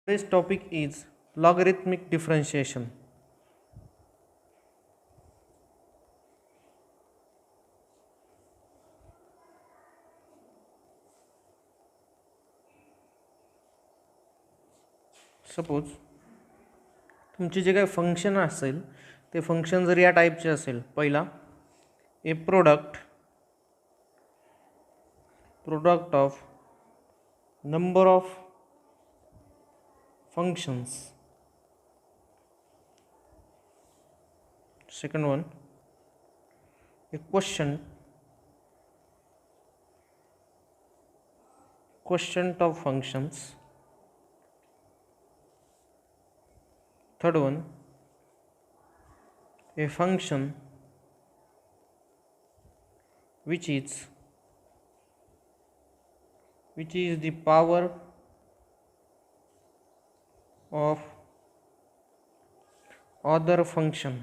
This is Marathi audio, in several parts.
Today's topic is logarithmic differentiation. Suppose तुमचे जे काही फंक्शन असेल ते फंक्शन जर या टाईपचे असेल, पहिला a product of number of functions, second one a quotient of functions, third one a function which is the power of other function,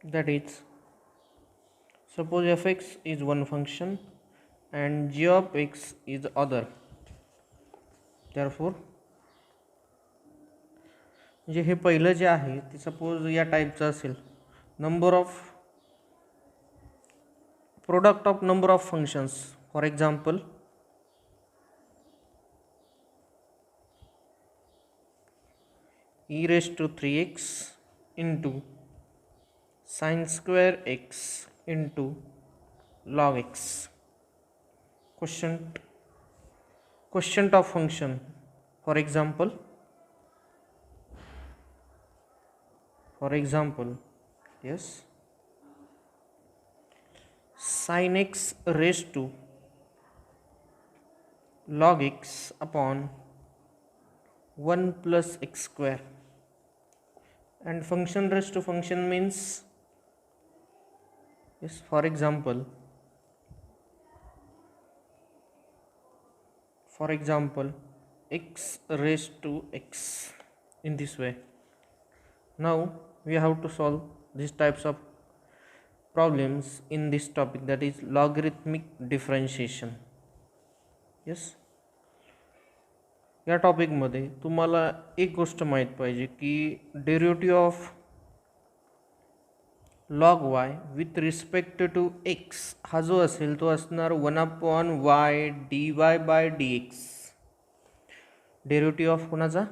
that is, suppose fx is one function and g of x is other. Therefore म्हणजे हे पहिलं जे आहे ते सपोज या टाईपचं असेल, number of product of number of functions, for example e raised to 3x into sin square x into log x. Quotient of function, for example yes, sin x raised to log x upon 1 plus x square, and function raised to function means, yes, for example x raised to x in this way. Now we have to solve these types of problems in this topic, that is logarithmic differentiation. yes, या टॉपिकमध्ये तुम्हाला एक गोष्ट माहीत पाहिजे की derivative of log y with respect to x हा जो असेल तो असणार 1/y dy/dx. डेरिव्हेटिव्ह ऑफ कोणाचा?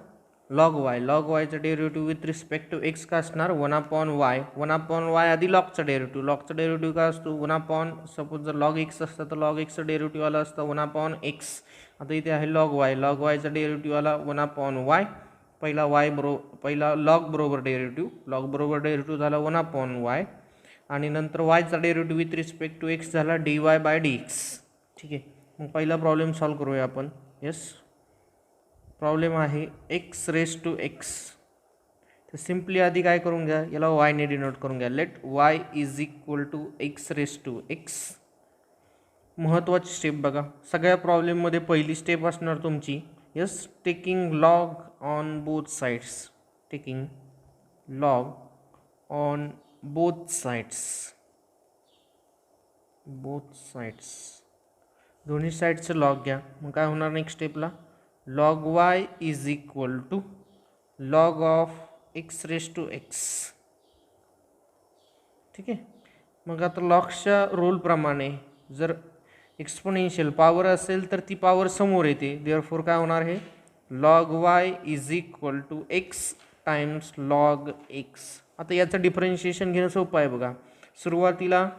लॉग वायचा derivative with respect to x का असणार? 1/y आधी लॉगचा डेरिव्हेटिव्ह का असतो? सपोज जर लॉग एक्स असतं तर लॉग एक्सचं डेरिव्हेटिव्ह आलं असतं 1/x. आता इथे आहे लॉग वायचा डेरिव्हेटिव्ह आला 1/y. पहिला लॉग बरोबर डेरिव्हेटिव्ह झाला 1/y, आणि नंतर वायचा derivative with respect to x झाला dy/dx. ठीक आहे, मग पहिला प्रॉब्लेम सॉल्व करूया आपण. येस, प्रॉब्लेम आहे एक्स रेस टू एक्स. तर सिम्पली आधी काय करून घ्या, याला वायने डिनोट करून घ्या. Let y is equal to x raise to x. महत्त्वाची स्टेप बघा, सगळ्या प्रॉब्लेममध्ये पहिली स्टेप असणार तुमची, yes, taking log on both sides. दोन्ही साईडचं लॉग घ्या. मग काय होणार नेक्स्ट स्टेपला? Log Y is equal to log of x raise to x. ठीक आहे, मग आता लॉगच्या रूलप्रमाणे जर एक्सपोनेन्शियल पॉवर असेल तर ती पॉवर समोर येते. देअरफॉर काय होणार? हे log Y is equal to X times log X. आता याचं डिफरन्शिएशन घेणं सोपं आहे बघा. सुरुवातीला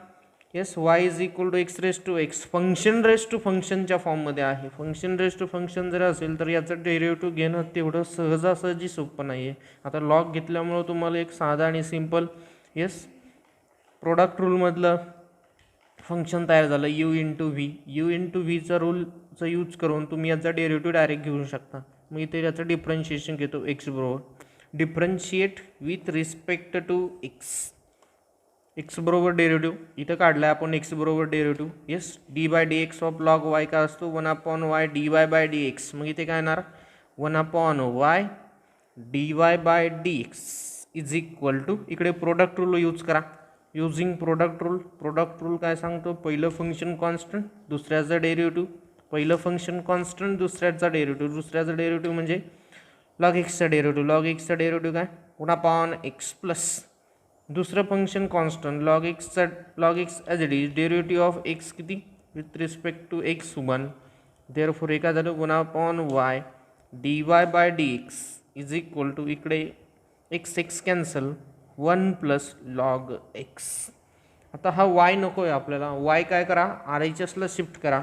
yes, Y is equal to x raise to X function raise to फंक्शनच्या फॉर्ममध्ये आहे. फंक्शन रेस टू फंक्शन जर असेल तर याचं डेरिव्हेटिव्ह घेणं तेवढं सहजासहजी सोपं नाही आहे. आता लॉग घेतल्यामुळं तुम्हाला एक साधा आणि सिम्पल येस प्रोडक्ट रूलमधलं फंक्शन तयार झालं यू इंटू व्हीचा रूलचा यूज करून तुम्ही याचा डेरिव्हेटिव्ह डायरेक्ट घेऊ शकता. मग इथे याचं डिफरन्शिएशन घेतो एक्स बरोबर, differentiate with respect to X बरोबर डेरिव्हेटिव्ह इथं काढला आहे आपण. एक्स बरोबर derivative yes dy/dx of log Y का असतो 1/y dy/dx. मग इथे काय येणार? 1/y dy/dx is equal to, इकडे प्रोडक्ट रूल यूज करा. युझिंग प्रोडक्ट रूल काय सांगतो? पहिलं फंक्शन कॉन्स्टंट, दुसऱ्याचा डेरिव्हेटिव्ह पहिलं फंक्शन कॉन्स्टंट, दुसऱ्याचा डेरिव्हेटिव्ह म्हणजे लॉग एक्सचा डेरिव्हेटिव्ह. लॉग एक्सचा डेरिव्हेटिव्ह काय 1/x प्लस दुसरं function constant log x as it is derivative of x किती with respect to x1. Therefore हे काय झालं 1/y dy/dx is equal to इकडे x cancel 1 plus log x. आता हा y नको आहे आपल्याला. y काय करा RHSला शिफ्ट करा.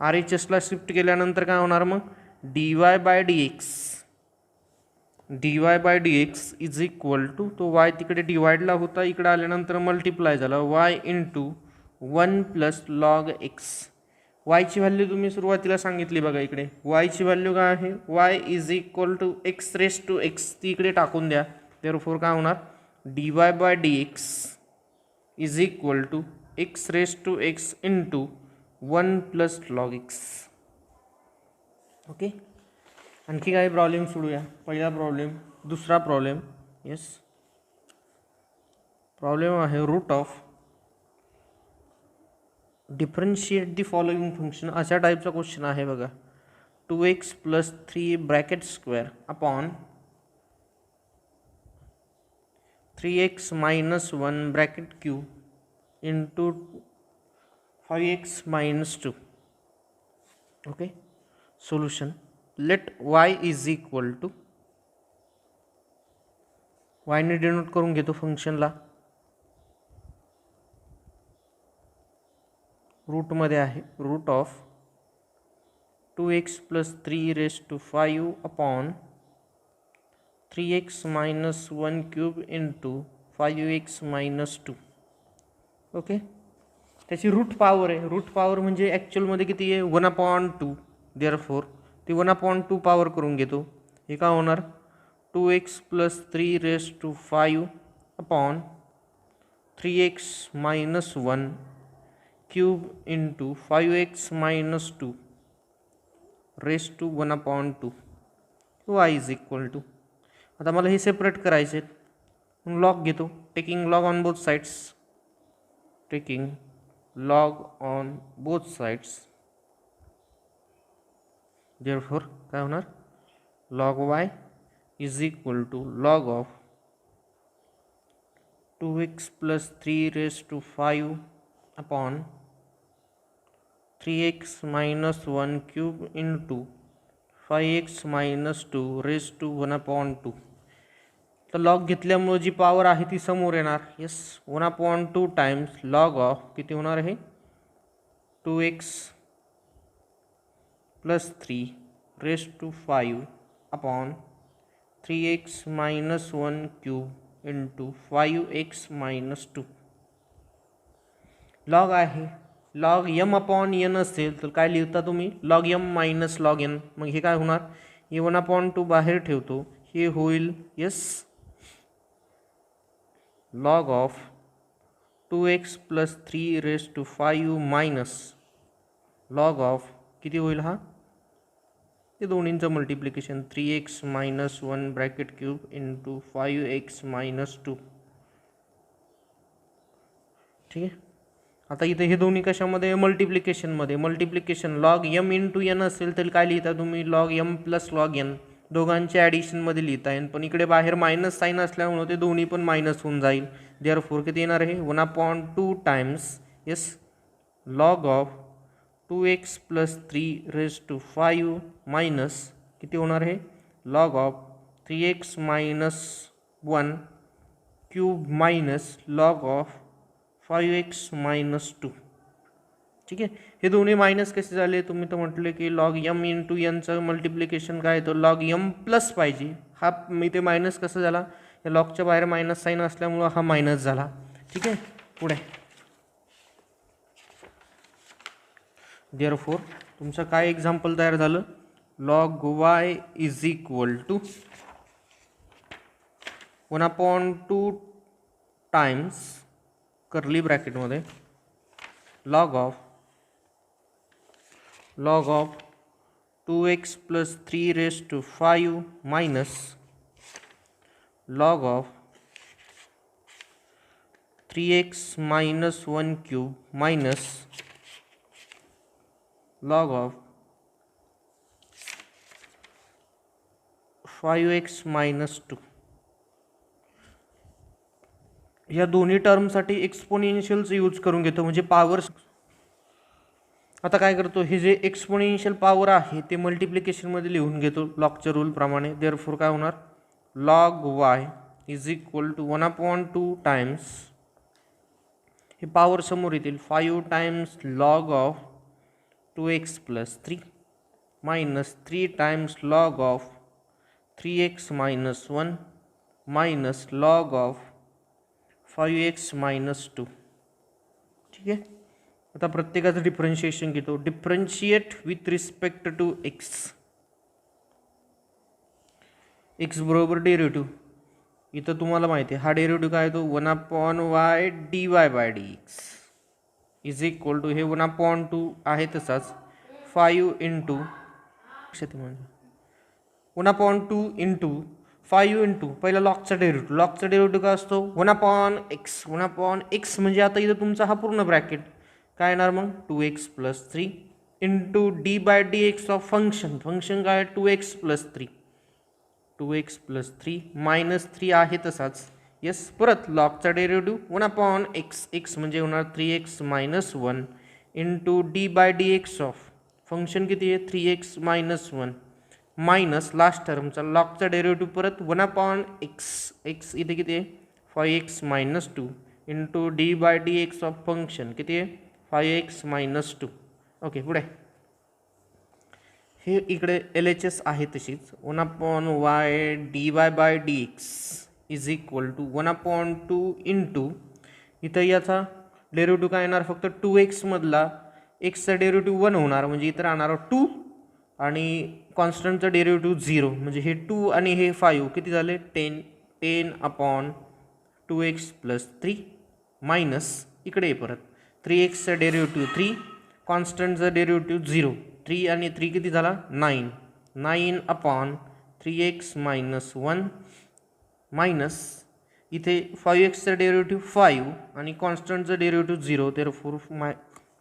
RHSला शिफ्ट केल्यानंतर काय होणार मग dy/dx इज इक्वल टू तो y तिकडे डिवाइडला होता, इकडे आल्यानंतर मल्टिप्लाय झाला y into 1 plus log x. y ची व्हॅल्यू तुम्ही सुरुवातीला सांगितली बघा, इकडे y ची व्हॅल्यू काय आहे y is equal to x raise to x, ती इकडे टाकून द्या. देअरफॉर काय होणार dy/dx is equal to x raise to x into 1 plus log x. Okay, आणखी काही प्रॉब्लेम सोडूया. पहिला प्रॉब्लेम, दुसरा प्रॉब्लेम. येस, प्रॉब्लेम आहे root of differentiate the following function. अशा टाईपचा क्वेश्चन आहे बघा. 2x plus 3 bracket square upon 3x minus 1 bracket cube into 5x minus 2. Okay, solution. Let y is equal to y ने डिनोट करून घेतो फंक्शनला. रूटमध्ये आहे root of 2x plus 3 raise to 5 upon 3x minus 1 cube into 5x minus 2. Okay, त्याची रूट पॉवर आहे. रूट पॉवर म्हणजे ॲक्च्युअलमध्ये किती आहे 1/2. देअरफॉर ती 1/2 पॉवर करून घेतो. हे काय होणार 2x plus 3 raise to 5 upon 3x minus 1 cube into 5x minus 2 raise to 1/2. y is equal to, आता मला हे सेपरेट करायचे म्हणून लॉग घेतो. Taking log on both sides, taking log on both sides. Therefore काय होणार log y is equal to log of 2x plus 3 raise to 5 upon 3x minus 1 cube into 5x minus 2 raise to 1/2. तर लॉग घेतल्यामुळे जी पॉवर आहे ती समोर येणार. येस, 1/2 टाइम्स लॉग ऑफ किती होणार आहे 2x plus 3 raise to 5 upon 3x minus 1 cube into 5x minus 2. Log आहे, लॉग m/n असेल तर काय लिहिता तुम्ही log m minus log n. मग हे काय होणार हे 1/2 बाहेर ठेवतो, हे होईल yes log of 2x plus 3 raise to 5 minus log of किती होईल हा ते दोन्हींचं multiplication 3x minus 1 bracket cube into 5x minus 2. ठीक आहे, आता इथे हे दोन्ही कशामध्ये मल्टिप्लिकेशनमध्ये. Multiplication log m into n असेल तर काय लिहिता तुम्ही log m plus log n, दोघांच्या ॲडिशनमध्ये लिहिता येईल. पण इकडे बाहेर मायनस साईन असल्यामुळे ते दोन्ही पण मायनस होऊन जाईल. देअरफॉर किती येणार आहे 1/2 times yes log of 2x plus 3 raise to 5 minus किती होणार आहे log of 3x minus 1 cube minus log of 5x minus 2. ठीक आहे, हे दोन्ही मायनस कसे झाले तुम्ही तर म्हटले की लॉग m इंटू nचं मल्टिप्लिकेशन काय येतं लॉग m प्लस पाहिजे. हा मी ते मायनस कसं झाला या लॉगच्या बाहेर मायनस साईन असल्यामुळं हा मायनस झाला. ठीक आहे, पुढे देअरफॉर तुमचं काय एक्झाम्पल तयार झालं log y is equal to 1/2 times curly ब्रॅकेटमध्ये log of 2x plus 3 raise to 5 minus log of 3x minus 1 cube minus log of 5x minus 2. या दोन्ही टर्मसाठी एक्सपोनेन्शियलचं यूज करून घेतो, म्हणजे पॉवर. आता काय करतो, हे जे एक्सपोनेन्शियल पॉवर आहे ते मल्टिप्लिकेशनमध्ये लिहून घेतो लॉगच्या रूलप्रमाणे. देअरफॉर काय होणार, log Y is equal to 1/2 times, हे पॉवर समोर येतील, 5 times log of 2x plus 3 minus 3 times log of 3x minus 1 minus log of 5x minus 2. ठीक आहे. आता प्रत्येकाचं डिफरन्शिएशन घेतो. Differentiate with respect to X. X बरोबर डेरिव्हेटिव्ह. इथं तुम्हाला माहिती आहे हा डेरिव्हेटिव्ह काय तो 1/y dy/dx is equal to, हे 1/2 आहे तसाच 5 इंटू 1/2 इंटू 5 इंटू पहिला लॉगचा डेरिव्हेटिव्ह. लॉगचा डेरिव्हेटिव्ह काय असतो 1/x. 1/x म्हणजे आता इथं तुमचा हा पूर्ण ब्रॅकेट काय येणार मग 2x plus 3 into d/dx of function. Function काय 2x plus 3, 2x plus 3 minus 3 आहे तसाच. येस, परत लॉगचा डेरिव्हेटिव्ह 1/x. x म्हणजे होणार 3x minus 1 into d/dx of function किती आहे 3x मायनस 1 मायनस लास्ट टर्मचा लॉगचा डेरिव्हेटिव्ह परत 1/x. x इथे किती आहे 5x minus 2 into d/dx of function किती आहे 5x मायनस 2. ओके, पुढे हे इकडे LHS आहे तशीच 1/y dy/dx is equal to 1/2 into इथं याचा डेरिव्हेटिव्ह काय येणार फक्त 2x मधला एक्सचा डेरिव्हेटिव्ह 1 होणार, म्हणजे इथं राहणार 2 आणि कॉन्स्टंटचं डेरिव्हेटिव्ह 0, म्हणजे हे 2 आणि हे 5 किती झाले 10/2x प्लस 3 मायनस इकडे परत 3xचा डेरिव्हेटिव्ह 3, कॉन्स्टंटचा डेरिव्हेटिव्ह 0, 3 आणि 3 किती झाला 9, 9/3x मायनस 1 मायनस इथे 5xचा डेरिव्हेटिव्ह 5 आणि कॉन्स्टंटचं derivative 0, therefore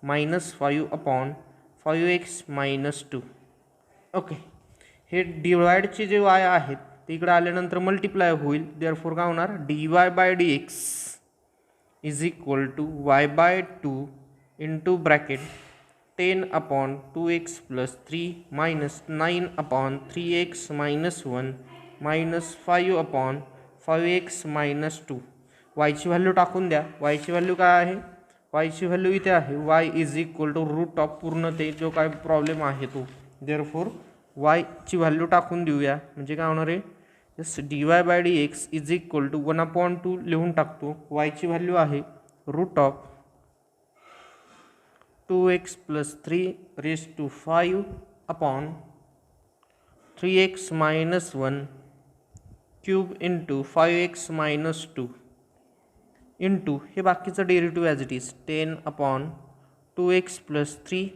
minus 5/5x minus 2. Okay, हे डिवाइडचे जे y आहेत ते इकडे आल्यानंतर मल्टिप्लाय होईल, देअरफॉर काय होणार dy/dx is equal to y/2 into bracket 10/2x plus 3 minus 9/3x minus 1 minus 5/5x minus 2. वायची व्हॅल्यू टाकून द्या. वायची व्हॅल्यू काय आहे, वायची व्हॅल्यू इथे आहे y is equal to root of पूर्ण ते जो काय प्रॉब्लेम आहे तो, देअरफॉर वायची व्हॅल्यू टाकून देऊया. म्हणजे काय होणार आहे just dy/dx is equal to 1/2 लिहून टाकतो. वायची व्हॅल्यू आहे root of 2x plus 3 raise to 5/3x minus 1 cube into 5x minus 2 into हे बाकीचं derivative as it is 10/2x plus 3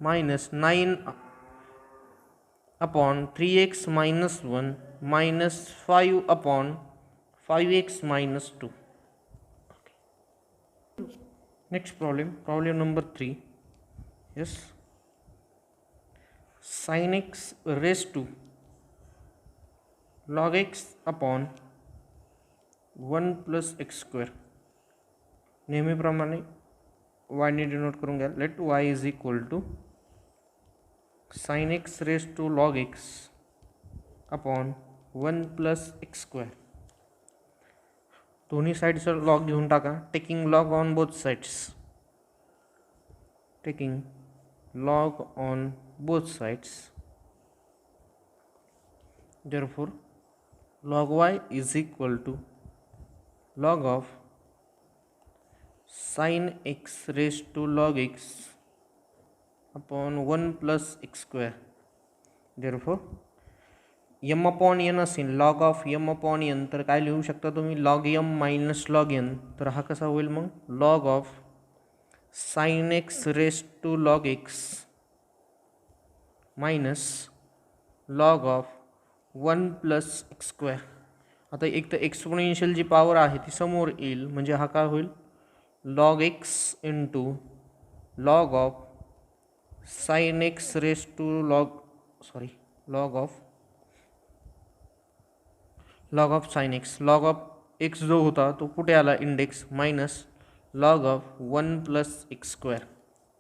minus 9/3x minus 1 minus 5/5x minus 2. Next problem number 3. Yes, sin x raise to log x upon 1 plus X square. नेहमीप्रमाणे y ने डिनोट करून घ्या. Let y is equal to sin x raise to log x upon 1 plus X square. दोन्ही साईडचा लॉग घेऊन टाका. Taking log on both sides, taking log on both sides, therefore log y is equal to log of sin x raised to log x upon 1 plus x square. therefore m upon n असेल log of m upon n तर काय लिहू शकता तुम्ही log m minus log n. तर हा कसा होईल मग log of sin x raised to log x minus log of 1 plus X square. आता एक तर एक्सपोनेन्शियल जी पॉवर आहे ती समोर येईल, म्हणजे हा काय होईल log x into log of sine X raise to log log of sine X, log of X जो होता तो कुठे आला index minus log of 1+x².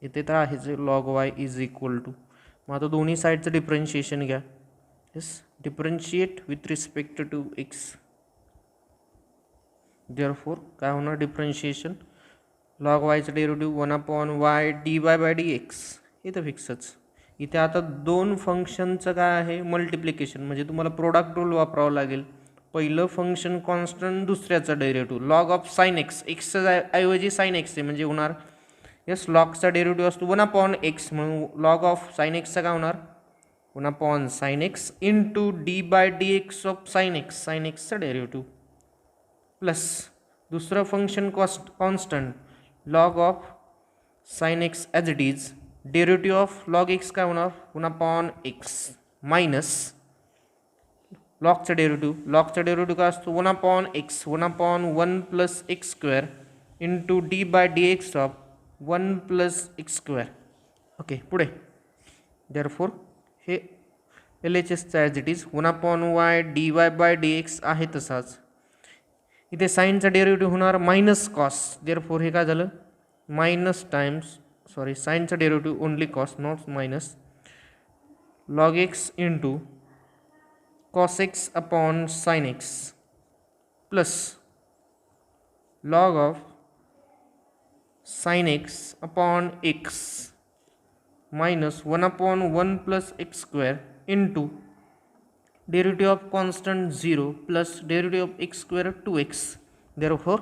इथे तर आहेच log Y is equal to. मग आता दोन्ही साईडचं डिफरन्शिएशन घ्या. Yes, differentiate with respect to X. Therefore काय होणार डिफरन्शिएशन, लॉग वायचं डेरिव्हेटिव्ह 1/y dy/dx. इथं फिक्सच. इथे आता दोन फंक्शनचं काय आहे मल्टिप्लिकेशन, म्हणजे तुम्हाला प्रोडक्ट रूल वापरावं लागेल. पहिलं फंक्शन कॉन्स्टंट, दुसऱ्याचा derivative log of sine x, एक्सच्या ऐवजी साइन एक्स आहे म्हणजे होणार येस लॉगचा डेरिव्हेटिव्ह असतो 1/x, म्हणून लॉग ऑफ साइन एक्सचा काय होणार 1/sin x into d/dx of sine X, sine एक्सचा डेरिव्हेटिव्ह प्लस दुसरं function constant log of sine X as it is, derivative of log X काय होणार 1/x मायनस लॉगचा डेरिव्हेटिव्ह काय असतो 1/x 1/1+x² into d/dx of 1+x². Okay, पुढे देअरफोर हे LHSचा as it is 1/y dy/dx आहे तसाच. इथे साईनचा डेरिव्हेटिव्ह होणार मायनस कॉस, देअरफोर हे काय झालं मायनस टाइम्स साईनचा derivative only cos not minus log x into cos x upon sin x plus log of sin x upon x minus 1/1+x² into derivative of constant 0 plus derivative of x² 2x. therefore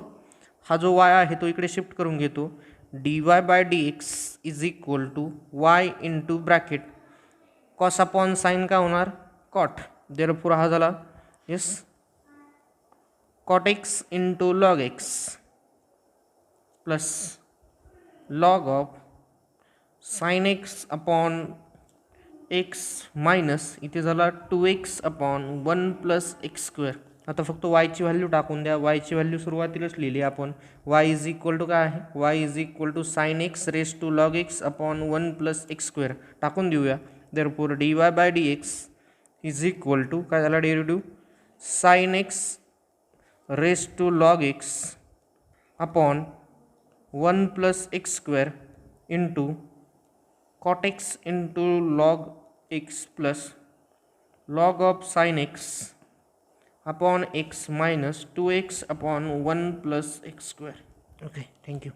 हा जो y आहे तो इकडे शिफ्ट करून घेतो, dy/dx is equal to y into bracket cos upon sine का होणार कॉट. देअरफोर हा झाला yes cot X into log X plus log of sine X upon X minus इथे झाला 2x/1+x². आता फक्त वायची व्हॅल्यू टाकून द्या. वायची व्हॅल्यू सुरुवातीलाच लिहिली आपण, वाय इज इक्वल टू काय आहे Y is equal to sine X raise to log X upon 1+x² टाकून देऊया. Therefore dy/dx is equal to काय झाला derivative sine X raise to log X upon 1+x² into cot X into log X plus log of sine X upon X minus 2x/1+x². Okay, thank you.